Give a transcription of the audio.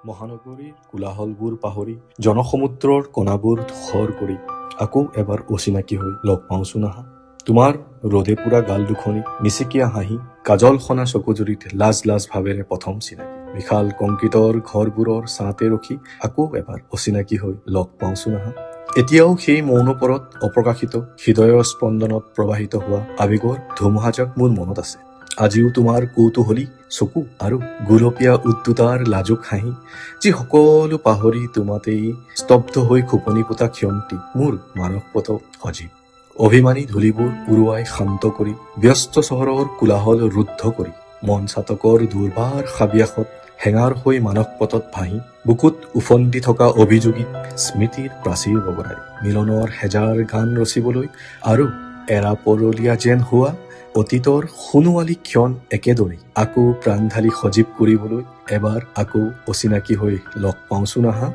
মহানগৰীৰ কোলাহলবোৰ পাহৰি জনসমুদ্ৰৰ কণাবোৰ ধূসৰ কৰি আকৌ এবাৰ অচিনাকি হৈ লগ পাওঁচোন আহা। তোমাৰ ৰদে পুৰা গাল দুখনি, মিচিকীয়া হাঁহি, কাজল সনা চকুজুৰিত লাজ লাজ ভাৱেৰে প্ৰথম চিনাকি। বিশাল কংক্ৰিটৰ ঘৰবোৰৰ ছাঁতে ৰখি আকৌ এবাৰ অচিনাকি হৈ লগ পাওঁচোন আহা। এতিয়াও সেই মৌনপৰত অপ্ৰকাশিত হৃদয়ৰ স্পন্দনত প্ৰবাহিত হোৱা আৱেগৰ ধুমুহাজাক মোৰ মনত আছে। আজিও তোমাৰ কৌতূহলী চকু আৰু গুলপীয়া উদ্দুতাৰ লাজুক হাঁহি, যি সকলো পাহৰি তোমাতেই স্তব্ধ হৈ খোপনি পোতা ক্ষণটি মোৰ মানসপটত সজীৱ। অভিমানী ধূলিবোৰ উৰুৱাই শান্ত কৰি, ব্যস্ত চহৰৰ কোলাহল ৰুদ্ধ কৰি, মন চাতকৰ দুৰ্বাৰ হাবিয়াসত হেঙাৰ হৈ মানসপটত ভাহি, বুকুত উফন্দি থকা অভিযোগী স্মৃতিৰ প্ৰাচীৰ বগৰাই মিলনৰ হেজাৰ গান ৰচিবলৈ আৰু এৰা পৰলীয়া যেন হোৱা অতীতৰ সোণোৱালী ক্ষণ একেদৰেই আকৌ প্ৰাণ ঢালি সজীৱ কৰিবলৈ এবাৰ আকৌ অচিনাকি হৈ লগ পাওঁচোন আহা।